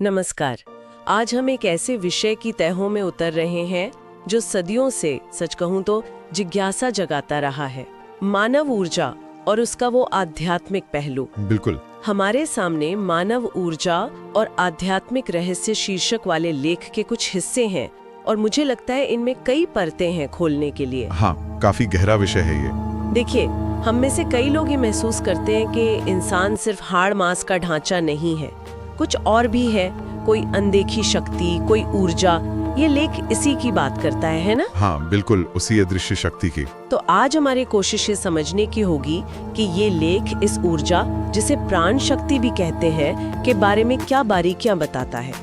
नमस्कार। आज हम एक ऐसे विषय की तहों में उतर रहे हैं जो सदियों से, सच कहूं तो, जिज्ञासा जगाता रहा है। मानव ऊर्जा और उसका वो आध्यात्मिक पहलू। बिल्कुल। हमारे सामने मानव ऊर्जा और आध्यात्मिक रहस्य शीर्षक वाले लेख के कुछ हिस्से हैं और मुझे लगता है इनमें कई परतें हैं खोलने के लिए। हाँ, काफी गहरा विषय है ये। देखिए, हम में से कई लोग ये महसूस करते हैं कि इंसान सिर्फ हाड़ मांस का ढांचा नहीं है, कुछ और भी है, कोई अनदेखी शक्ति, कोई ऊर्जा। ये लेख इसी की बात करता है ना? हाँ, बिल्कुल, उसी अदृश्य शक्ति की। तो आज हमारी कोशिश ये समझने की होगी कि ये लेख इस ऊर्जा, जिसे प्राण शक्ति भी कहते हैं, के बारे में क्या बारीकियां बताता है,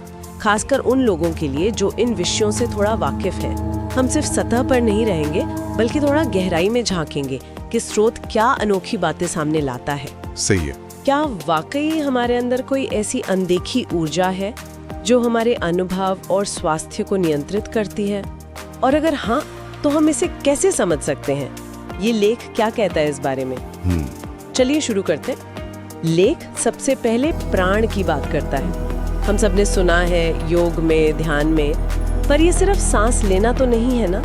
खासकर उन लोगों के लिए जो इन विषयों से थोड़ा वाकिफ हैं। हम सिर्फ सतह पर नहीं रहेंगे, बल्कि थोड़ा गहराई में झांकेंगे कि स्रोत क्या अनोखी बातें सामने लाता है। सही है। क्या वाकई हमारे अंदर कोई ऐसी अनदेखी ऊर्जा है जो हमारे अनुभव और स्वास्थ्य को नियंत्रित करती है? और अगर हाँ, तो हम इसे कैसे समझ सकते हैं? ये लेख क्या कहता है इस बारे में? चलिए शुरू करते हैं। लेख सबसे पहले प्राण की बात करता है। हम सबने सुना है योग में, ध्यान में, पर ये सिर्फ सांस लेना तो नहीं है ना,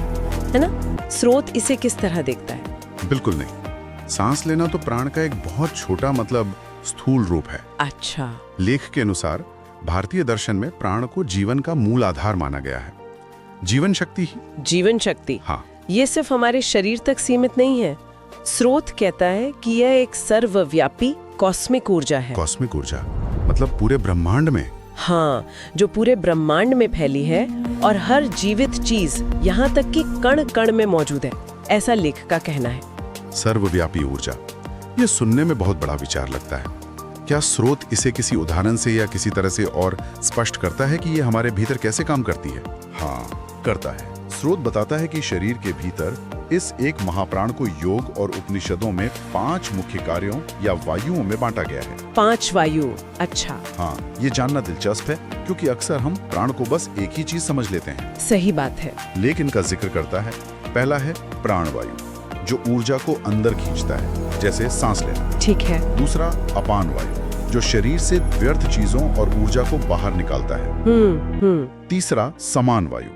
है ना? स्रोत इसे किस तरह देखता है? बिल्कुल नहीं। सांस लेना तो प्राण का एक बहुत छोटा, मतलब स्थूल रूप है। अच्छा। लेख के अनुसार भारतीय दर्शन में प्राण को जीवन का मूल आधार माना गया है। जीवन शक्ति ही। जीवन शक्ति। हाँ। ये सिर्फ हमारे शरीर तक सीमित नहीं है। स्रोत कहता है कि यह एक सर्वव्यापी कॉस्मिक ऊर्जा है। कॉस्मिक ऊर्जा मतलब पूरे ब्रह्मांड में। हाँ, जो पूरे ब्रह्मांड में फैली है और हर जीवित चीज, यहाँ तक कि कण कण में मौजूद है, ऐसा लेख का कहना है। सर्वव्यापी ऊर्जा, ये सुनने में बहुत बड़ा विचार लगता है। क्या स्रोत इसे किसी उदाहरण से या किसी तरह से और स्पष्ट करता है कि ये हमारे भीतर कैसे काम करती है? हाँ, करता है। स्रोत बताता है कि शरीर के भीतर इस एक महाप्राण को योग और उपनिषदों में 5 मुख्य कार्यों या वायुओं में बांटा गया है। 5 वायु। अच्छा। हाँ, ये जानना दिलचस्प है क्योंकि अक्सर हम प्राण को बस एक ही चीज समझ लेते हैं। सही बात है। लेकिन इनका जिक्र करता है। पहला है प्राण वायु, जो ऊर्जा को अंदर खींचता है, जैसे सांस लेना। ठीक है। दूसरा अपान वायु, जो शरीर से व्यर्थ चीजों और ऊर्जा को बाहर निकालता है। तीसरा समान वायु,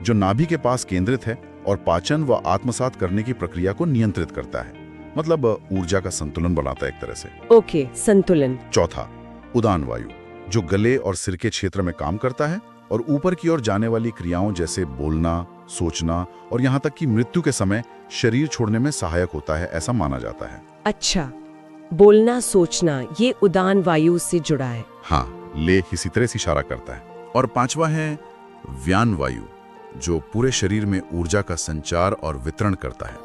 जो नाभि के पास केंद्रित है और पाचन व आत्मसात करने की प्रक्रिया को नियंत्रित करता है, मतलब ऊर्जा का संतुलन बनाता है एक तरह से। ओके, संतुलन। चौथा उदान वायु, जो गले और सिर के क्षेत्र में काम करता है और ऊपर की ओर जाने वाली क्रियाओं जैसे बोलना, सोचना और यहाँ तक कि मृत्यु के समय शरीर छोड़ने में सहायक होता है, ऐसा माना जाता है। अच्छा, बोलना, सोचना, ये उदान वायु से जुड़ा है। हाँ, लेख इसी तरह से इशारा करता है। और पांचवा है व्यान वायु, जो पूरे शरीर में ऊर्जा का संचार और वितरण करता है,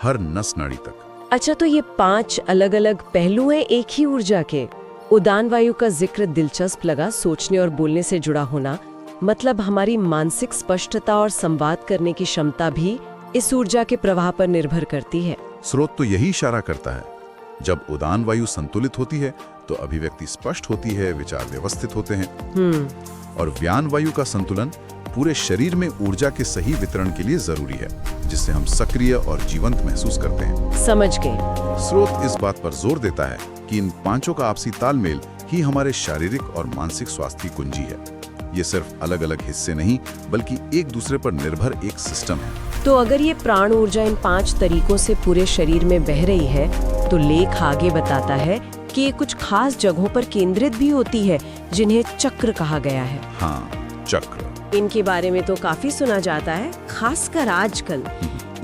हर नस नाड़ी तक। अच्छा, तो ये 5 अलग अलग पहलू हैं एक ही ऊर्जा के। उदान वायु का जिक्र दिलचस्प लगा। सोचने और बोलने से जुड़ा होना, मतलब हमारी मानसिक स्पष्टता और संवाद करने की क्षमता भी इस ऊर्जा के प्रवाह पर निर्भर करती है। स्रोत तो यही इशारा करता है। जब उदान वायु संतुलित होती है तो अभिव्यक्ति स्पष्ट होती है, विचार व्यवस्थित होते हैं। और व्यान वायु का संतुलन पूरे शरीर में ऊर्जा के सही वितरण के लिए जरूरी है, जिससे हम सक्रिय और जीवंत महसूस करते हैं। समझ गए। स्रोत इस बात पर जोर देता है कि इन 5 का आपसी तालमेल ही हमारे शारीरिक और मानसिक स्वास्थ्य की कुंजी है। ये सिर्फ अलग अलग हिस्से नहीं, बल्कि एक दूसरे पर निर्भर एक सिस्टम है। तो अगर ये प्राण ऊर्जा इन 5 तरीकों से पूरे शरीर में बह रही है, तो लेख आगे बताता है कि ये कुछ खास जगहों पर केंद्रित भी होती है, जिन्हें चक्र कहा गया है। हाँ, चक्र। इनके बारे में तो काफी सुना जाता है, खासकर आजकल।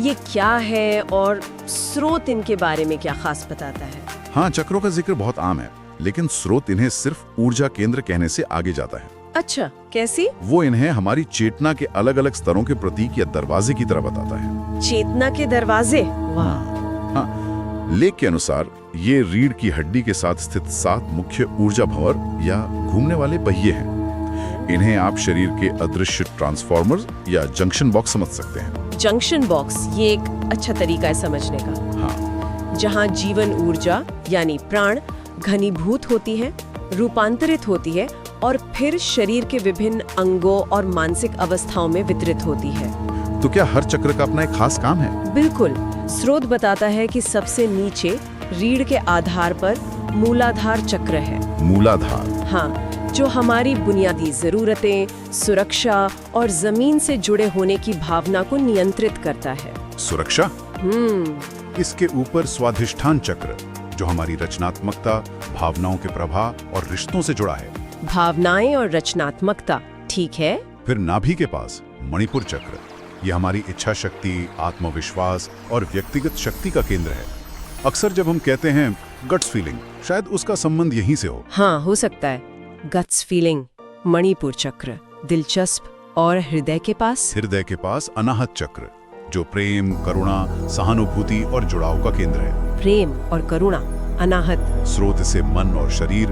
ये क्या है और स्रोत इनके बारे में क्या खास बताता है? हाँ, चक्रों का जिक्र बहुत आम है, लेकिन स्रोत इन्हें सिर्फ ऊर्जा केंद्र कहने से आगे जाता है। अच्छा, कैसी? वो इन्हें हमारी चेतना के अलग अलग स्तरों के प्रतीक या दरवाजे की तरह बताता है। चेतना के दरवाजे? वाह। हाँ, लेख के अनुसार ये रीढ़ की हड्डी के साथ स्थित 7 मुख्य ऊर्जा भंवर या घूमने वाले पहिए हैं। इन्हें आप शरीर के अदृश्य ट्रांसफॉर्मर या जंक्शन बॉक्स समझ सकते हैं। जंक्शन बॉक्स, ये एक अच्छा तरीका है समझने का। हाँ, जहाँ जीवन ऊर्जा यानी प्राण घनीभूत होती है, रूपांतरित होती है और फिर शरीर के विभिन्न अंगों और मानसिक अवस्थाओं में वितरित होती है। तो क्या हर चक्र का अपना एक खास काम है? बिल्कुल। स्रोत बताता है कि सबसे नीचे रीढ़ के आधार पर मूलाधार चक्र है। मूलाधार? हाँ, जो हमारी बुनियादी जरूरतें, सुरक्षा और जमीन से जुड़े होने की भावना को नियंत्रित करता है। सुरक्षा? इसके ऊपर स्वाधिष्ठान चक्र, जो हमारी रचनात्मकता, भावनाओं के प्रवाह और रिश्तों से जुड़ा है। भावनाएं और रचनात्मकता, ठीक है। फिर नाभि के पास मणिपुर चक्र, ये हमारी इच्छा शक्ति, आत्मविश्वास और व्यक्तिगत शक्ति का केंद्र है। अक्सर जब हम कहते हैं गट्स फीलिंग, शायद उसका संबंध यहीं से हो। हाँ, हो सकता है। गट्स फीलिंग, मणिपुर चक्र, दिलचस्प। और हृदय के पास अनाहत चक्र, जो प्रेम, करुणा, सहानुभूति और जुड़ाव का केंद्र है। प्रेम और करुणा, अनाहत। स्रोत इसे मन और शरीर,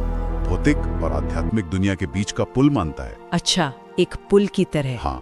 भौतिक और आध्यात्मिक दुनिया के बीच का पुल मानता है। अच्छा, एक पुल की तरह। हाँ।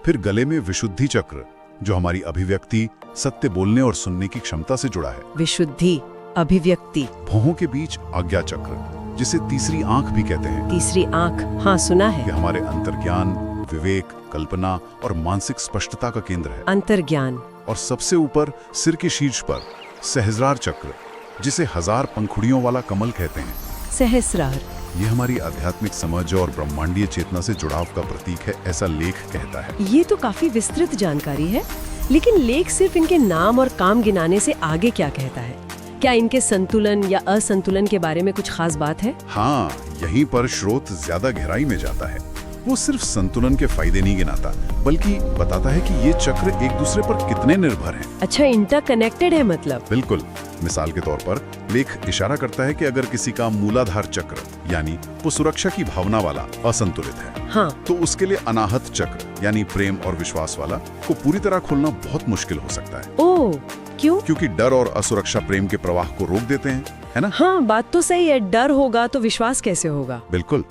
फिर गले में विशुद्धि चक्र, जो हमारी अभिव्यक्ति, सत्य बोलने और सुनने की क्षमता से जुड़ा है। विशुद्धि, अभिव्यक्ति। भौहों के बीच आज्ञा चक्र, जिसे तीसरी आंख भी कहते हैं। तीसरी आंख, हाँ सुना है। ये हमारे अंतर्ज्ञान, विवेक, कल्पना और मानसिक स्पष्टता का केंद्र है। अंतर्ज्ञान। और सबसे ऊपर सिर के शीर्ष पर सहस्रार चक्र, जिसे 1000 पंखुड़ियों वाला कमल कहते हैं। सहस्रार, ये हमारी आध्यात्मिक समझ और ब्रह्मांडीय चेतना से जुड़ाव का प्रतीक है, ऐसा लेख कहता है। ये तो काफी विस्तृत जानकारी है, लेकिन लेख सिर्फ इनके नाम और काम गिनाने से आगे क्या कहता है? क्या इनके संतुलन या असंतुलन के बारे में कुछ खास बात है? हाँ, यहीं पर स्रोत ज्यादा गहराई में जाता है। वो सिर्फ संतुलन के फायदे नहीं गिनाता, बल्कि बताता है कि ये चक्र एक दूसरे पर कितने निर्भर हैं। अच्छा, इंटरकनेक्टेड है मतलब? बिल्कुल। मिसाल के तौर पर लेख इशारा करता है कि अगर किसी का मूलाधार चक्र, यानी वो सुरक्षा की भावना वाला, असंतुलित है, हाँ, तो उसके लिए अनाहत चक्र, यानी प्रेम और विश्वास वाला, को पूरी तरह खोलना बहुत मुश्किल हो सकता है। ओह, क्यों? क्योंकि डर और असुरक्षा प्रेम के प्रवाह को रोक देते हैं, है ना? हाँ, बात तो सही है। डर होगा तो विश्वास कैसे होगा? बिल्कुल।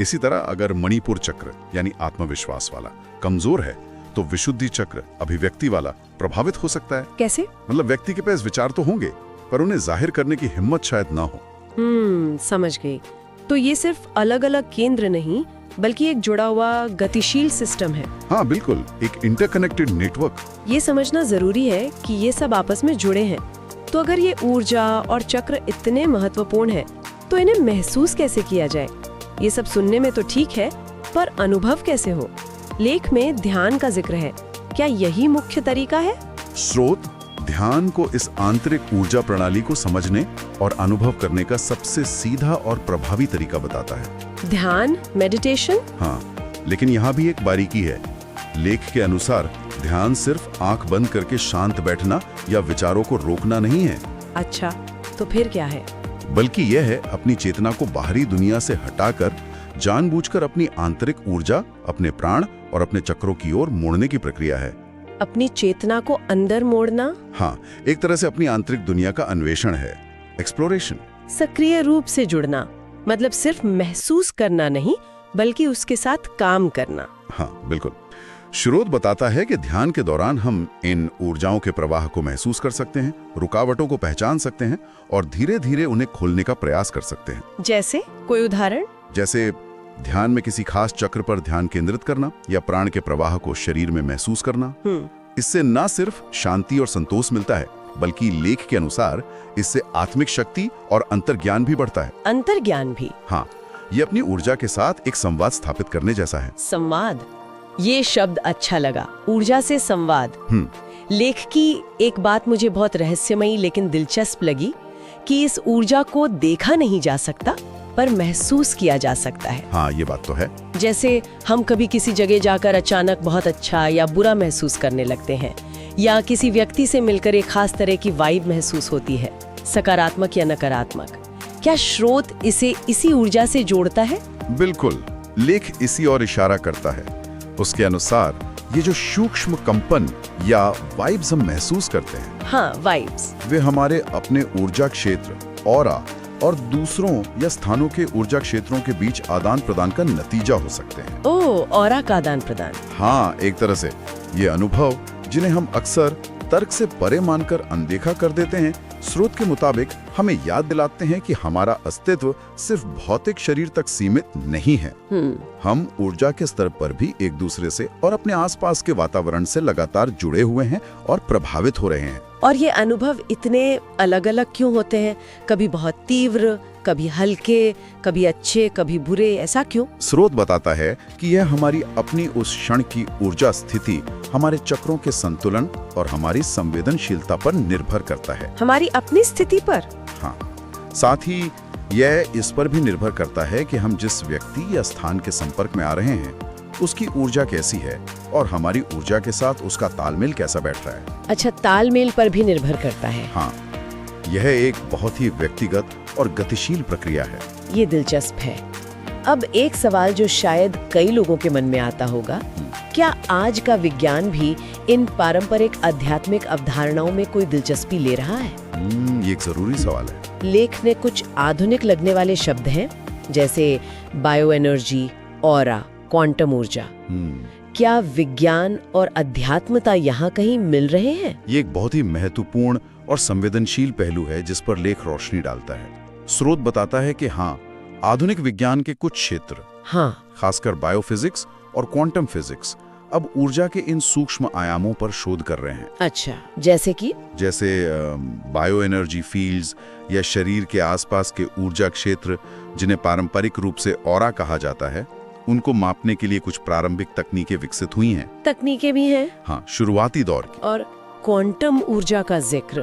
इसी तरह अगर मणिपुर चक्र, यानी आत्मविश्वास वाला, कमजोर है, तो विशुद्धि चक्र, अभिव्यक्ति वाला, प्रभावित हो सकता है। कैसे? मतलब व्यक्ति के पास विचार तो होंगे, पर उन्हें जाहिर करने की हिम्मत शायद ना हो। समझ गई। तो ये सिर्फ अलग-अलग केंद्र नहीं, बल्कि एक जुड़ा हुआ गतिशील सिस्टम है। हाँ बिल्कुल, एक इंटरकनेक्टेड नेटवर्क। ये समझना जरूरी है कि ये सब आपस में जुड़े हैं। तो अगर ये ऊर्जा और चक्र इतने महत्वपूर्ण है, तो इन्हें महसूस कैसे किया जाए? ये सब सुनने में तो ठीक है, पर अनुभव कैसे हो? लेख में ध्यान का जिक्र है, क्या यही मुख्य तरीका है? स्रोत ध्यान को इस आंतरिक ऊर्जा प्रणाली को समझने और अनुभव करने का सबसे सीधा और प्रभावी तरीका बताता है। ध्यान, मेडिटेशन? हाँ, लेकिन यहाँ भी एक बारीकी है। लेख के अनुसार ध्यान सिर्फ आंख बंद करके शांत बैठना या विचारों को रोकना नहीं है। अच्छा, तो फिर क्या है? बल्कि यह है अपनी चेतना को बाहरी दुनिया से हटाकर जानबूझकर अपनी आंतरिक ऊर्जा, अपने प्राण और अपने चक्रों की ओर मोड़ने की प्रक्रिया है। अपनी चेतना को अंदर मोड़ना? हाँ, एक तरह से अपनी आंतरिक दुनिया का अन्वेषण है, एक्सप्लोरेशन। सक्रिय रूप से जुड़ना, मतलब सिर्फ महसूस करना नहीं, बल्कि उसके साथ काम करना। हाँ बिल्कुल। स्रोत बताता है कि ध्यान के दौरान हम इन ऊर्जाओं के प्रवाह को महसूस कर सकते हैं, रुकावटों को पहचान सकते हैं और धीरे धीरे उन्हें खोलने का प्रयास कर सकते हैं। जैसे कोई उदाहरण? जैसे ध्यान में किसी खास चक्र पर ध्यान केंद्रित करना या प्राण के प्रवाह को शरीर में महसूस करना। इससे न सिर्फ शांति और संतोष मिलता है, बल्कि लेख के अनुसार इससे आत्मिक शक्ति और अंतर्ज्ञान भी बढ़ता है। अंतर्ज्ञान भी? हाँ, ये अपनी ऊर्जा के साथ एक संवाद स्थापित करने जैसा है। संवाद, ये शब्द अच्छा लगा। ऊर्जा से संवाद। लेख की एक बात मुझे बहुत रहस्यमयी लेकिन दिलचस्प लगी कि इस ऊर्जा को देखा नहीं जा सकता, पर महसूस किया जा सकता है। हाँ, ये बात तो है। जैसे हम कभी किसी जगह जाकर अचानक बहुत अच्छा या बुरा महसूस करने लगते हैं, या किसी व्यक्ति से मिलकर एक खास तरह की वाइब महसूस होती है, सकारात्मक या नकारात्मक। क्या स्रोत इसे इसी ऊर्जा से जोड़ता है? बिल्कुल, लेख इसी और इशारा करता है। उसके अनुसार ये जो सूक्ष्म कंपन या वाइब्स हम महसूस करते हैं, हाँ वाइब्स, वे हमारे अपने ऊर्जा क्षेत्र, ऑरा और दूसरों या स्थानों के ऊर्जा क्षेत्रों के बीच आदान प्रदान का नतीजा हो सकते हैं। ओह, ऑरा का आदान प्रदान। हाँ, एक तरह से ये अनुभव जिन्हें हम अक्सर तर्क से परे मानकर अनदेखा कर देते हैं, स्रोत के मुताबिक हमें याद दिलाते हैं कि हमारा अस्तित्व सिर्फ भौतिक शरीर तक सीमित नहीं है। हम ऊर्जा के स्तर पर भी एक दूसरे से और अपने आसपास के वातावरण से लगातार जुड़े हुए हैं और प्रभावित हो रहे हैं। और ये अनुभव इतने अलग अलग क्यों होते हैं? कभी बहुत तीव्र, कभी हल्के, कभी अच्छे, कभी बुरे, ऐसा क्यों? स्रोत बताता है कि यह हमारी अपनी उस क्षण की ऊर्जा स्थिति, हमारे चक्रों के संतुलन और हमारी संवेदनशीलता पर निर्भर करता है। हमारी अपनी स्थिति पर? हाँ, साथ ही यह इस पर भी निर्भर करता है कि हम जिस व्यक्ति या स्थान के संपर्क में आ रहे हैं उसकी ऊर्जा कैसी है और हमारी ऊर्जा के साथ उसका तालमेल कैसा बैठ रहा है। अच्छा, तालमेल पर भी निर्भर करता है। हाँ, यह एक बहुत ही व्यक्तिगत और गतिशील प्रक्रिया है। ये दिलचस्प है। अब एक सवाल जो शायद कई लोगों के मन में आता होगा, क्या आज का विज्ञान भी इन पारंपरिक आध्यात्मिक अवधारणाओं में कोई दिलचस्पी ले रहा है? ये एक जरूरी सवाल है। लेख में कुछ आधुनिक लगने वाले शब्द हैं, जैसे बायो एनर्जी, ऑरा, क्वांटम ऊर्जा। क्या विज्ञान और अध्यात्मता यहाँ कहीं मिल रहे हैं? ये एक बहुत ही महत्वपूर्ण और संवेदनशील पहलू है जिस पर लेख रोशनी डालता है। स्रोत बताता है कि हाँ, आधुनिक विज्ञान के कुछ क्षेत्र, खासकर बायोफिजिक्स और क्वांटम फिजिक्स, अब ऊर्जा के इन सूक्ष्म आयामों पर शोध कर रहे हैं। अच्छा, जैसे बायो एनर्जी फील्ड्स या शरीर के आसपास के ऊर्जा क्षेत्र, जिन्हें पारंपरिक रूप से ऑरा कहा जाता है, उनको मापने के लिए कुछ प्रारंभिक तकनीकें विकसित हुई हैं। तकनीकें भी हैं? हाँ, शुरुआती दौर की। और क्वांटम ऊर्जा का जिक्र,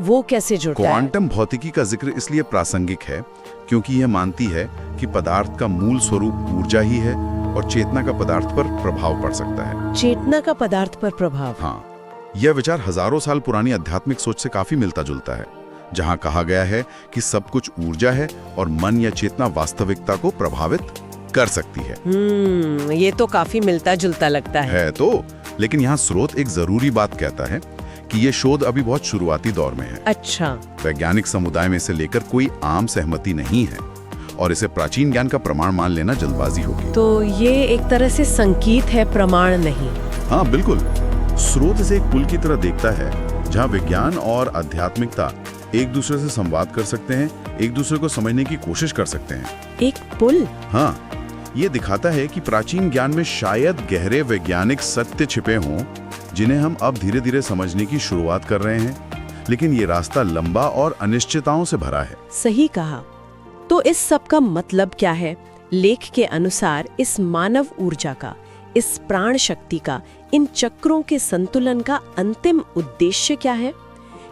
वो कैसे जुड़ता है? क्वांटम भौतिकी का जिक्र इसलिए प्रासंगिक है क्योंकि यह मानती है कि पदार्थ का मूल स्वरूप ऊर्जा ही है और चेतना का पदार्थ पर प्रभाव पड़ सकता है। चेतना का पदार्थ पर प्रभाव? हाँ, यह विचार हजारों साल पुरानी आध्यात्मिक सोच से काफी मिलता जुलता है, जहाँ कहा गया है कि सब कुछ ऊर्जा है और मन या चेतना वास्तविकता को प्रभावित कर सकती है। ये तो काफी मिलता जुलता लगता है तो, लेकिन यहाँ स्रोत एक जरूरी बात कहता है कि ये शोध अभी बहुत शुरुआती दौर में है। अच्छा। वैज्ञानिक समुदाय में से लेकर कोई आम सहमति नहीं है और इसे प्राचीन ज्ञान का प्रमाण मान लेना जल्दबाजी होगी। तो ये एक तरह से संकेत है, प्रमाण नहीं। हाँ बिल्कुल। स्रोत इसे एक पुल की तरह देखता है जहाँ विज्ञान और आध्यात्मिकता एक दूसरे से संवाद कर सकते हैं, एक दूसरे को समझने की कोशिश कर सकते हैं। एक पुल? हाँ, ये दिखाता है कि प्राचीन ज्ञान में शायद गहरे वैज्ञानिक सत्य छिपे हों जिन्हें हम अब धीरे धीरे समझने की शुरुआत कर रहे हैं, लेकिन ये रास्ता लंबा और अनिश्चितताओं से भरा है। सही कहा। तो इस सब का मतलब क्या है? लेख के अनुसार इस मानव ऊर्जा का, इस प्राण शक्ति का, इन चक्रों के संतुलन का अंतिम उद्देश्य क्या है?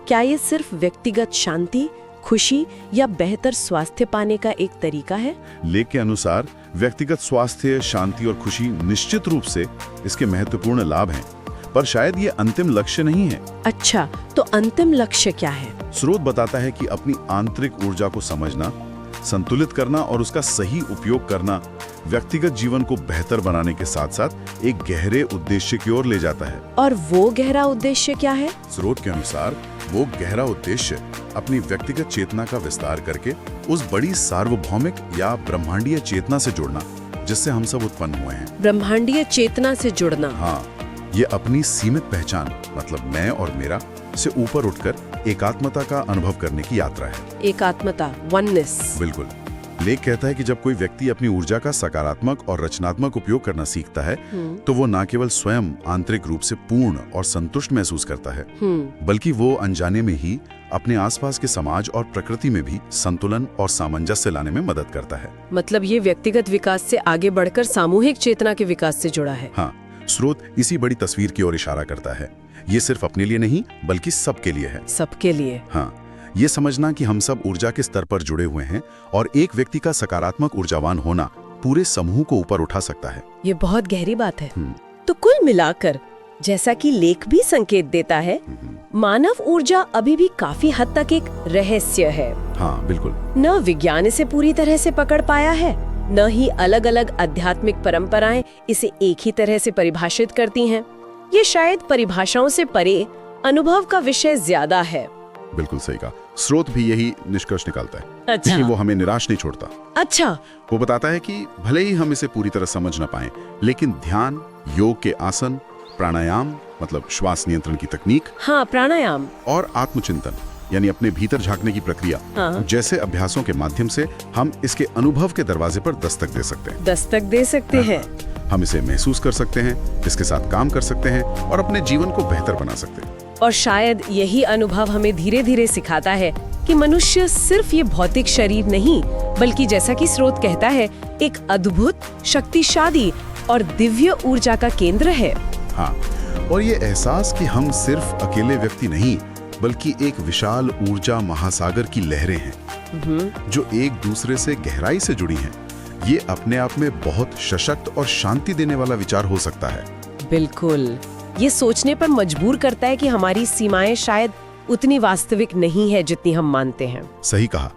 क्या ये सिर्फ व्यक्तिगत शांति, खुशी या बेहतर स्वास्थ्य पाने का एक तरीका है? लेख के अनुसार व्यक्तिगत स्वास्थ्य, शांति और खुशी निश्चित रूप से इसके महत्वपूर्ण लाभ हैं, पर शायद ये अंतिम लक्ष्य नहीं है। अच्छा, तो अंतिम लक्ष्य क्या है? स्रोत बताता है कि अपनी आंतरिक ऊर्जा को समझना, संतुलित करना और उसका सही उपयोग करना व्यक्तिगत जीवन को बेहतर बनाने के साथ साथ एक गहरे उद्देश्य की ओर ले जाता है। और वो गहरा उद्देश्य क्या है? स्रोत के अनुसार वो गहरा उद्देश्य अपनी व्यक्तिगत चेतना का विस्तार करके उस बड़ी सार्वभौमिक या ब्रह्मांडीय चेतना से जुड़ना जिससे हम सब उत्पन्न हुए हैं। ब्रह्मांडीय चेतना से जुड़ना? हाँ, ये अपनी सीमित पहचान, मतलब मैं और मेरा, से ऊपर उठकर एकात्मता का अनुभव करने की यात्रा है। एकात्मता, वननेस। बिल्कुल। लेख कहता है कि जब कोई व्यक्ति अपनी ऊर्जा का सकारात्मक और रचनात्मक उपयोग करना सीखता है तो वो न केवल स्वयं आंतरिक रूप से पूर्ण और संतुष्ट महसूस करता है, बल्कि वो अनजाने में ही अपने आसपास के समाज और प्रकृति में भी संतुलन और सामंजस्य लाने में मदद करता है। मतलब ये व्यक्तिगत विकास से आगे बढ़कर सामूहिक चेतना के विकास से जुड़ा है। हाँ, स्रोत इसी बड़ी तस्वीर की ओर इशारा करता है। ये सिर्फ अपने लिए नहीं बल्कि सबके लिए है। सबके लिए? हाँ, ये समझना कि हम सब ऊर्जा के स्तर पर जुड़े हुए हैं और एक व्यक्ति का सकारात्मक ऊर्जावान होना पूरे समूह को ऊपर उठा सकता है। ये बहुत गहरी बात है। तो कुल मिलाकर, जैसा कि लेख भी संकेत देता है, मानव ऊर्जा अभी भी काफी हद तक एक रहस्य है। हाँ बिल्कुल। न विज्ञान इसे पूरी तरह से पकड़ पाया है, न ही अलग अलग आध्यात्मिक परंपराएं इसे एक ही तरह से परिभाषित करती हैं। ये शायद परिभाषाओं से परे अनुभव का विषय ज्यादा है। बिल्कुल सही कहा। स्रोत भी यही निष्कर्ष निकालता है। अच्छा। लेकिन वो हमें निराश नहीं छोड़ता। अच्छा। वो बताता है कि भले ही हम इसे पूरी तरह समझ न पाएं, लेकिन ध्यान, योग के आसन, प्राणायाम मतलब श्वास नियंत्रण की तकनीक, हाँ प्राणायाम, और आत्मचिंतन यानी अपने भीतर झांकने की प्रक्रिया, हाँ, जैसे अभ्यासों के माध्यम से हम इसके अनुभव के दरवाजे पर दस्तक दे सकते हैं। दस्तक दे सकते हैं। हम इसे महसूस कर सकते हैं, इसके साथ काम कर सकते हैं और अपने जीवन को बेहतर बना सकते हैं। और शायद यही अनुभव हमें धीरे धीरे सिखाता है कि मनुष्य सिर्फ ये भौतिक शरीर नहीं, बल्कि जैसा कि स्रोत कहता है, एक अद्भुत, शक्तिशाली और दिव्य ऊर्जा का केंद्र है। हाँ, और ये एहसास कि हम सिर्फ अकेले व्यक्ति नहीं, बल्कि एक विशाल ऊर्जा महासागर की लहरें हैं जो एक दूसरे से गहराई से जुड़ी हैं, ये अपने आप में बहुत सशक्त और शांति देने वाला विचार हो सकता है। बिल्कुल, ये सोचने पर मजबूर करता है कि हमारी सीमाएं शायद उतनी वास्तविक नहीं है जितनी हम मानते हैं। सही कहा।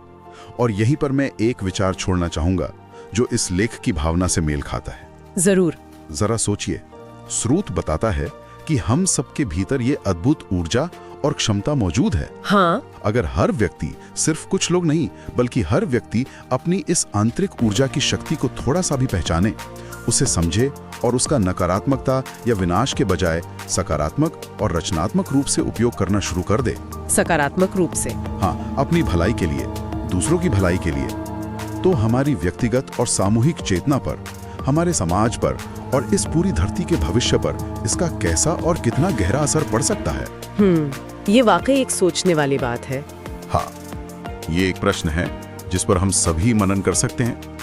और यहीं पर मैं एक विचार छोड़ना चाहूंगा जो इस लेख की भावना से मेल खाता है। जरूर। जरा सोचिए, स्रोत बताता है कि हम सबके भीतर ये अद्भुत ऊर्जा और क्षमता मौजूद है। हाँ। अगर हर व्यक्ति, सिर्फ कुछ लोग नहीं, बल्कि हर व्यक्ति अपनी इस आंतरिक ऊर्जा की शक्ति को थोड़ा सा भी पहचाने, उसे समझे और उसका नकारात्मकता या विनाश के बजाय सकारात्मक और रचनात्मक रूप से उपयोग करना शुरू कर दे। सकारात्मक रूप से? हाँ, अपनी भलाई के लिए, दूसरों की भलाई के लिए, तो हमारी व्यक्तिगत और सामूहिक चेतना पर, हमारे समाज पर और इस पूरी धरती के भविष्य पर इसका कैसा और कितना गहरा असर पड़ सकता है। ये वाकई एक सोचने वाली बात है। हाँ, ये एक प्रश्न है जिस पर हम सभी मनन कर सकते हैं।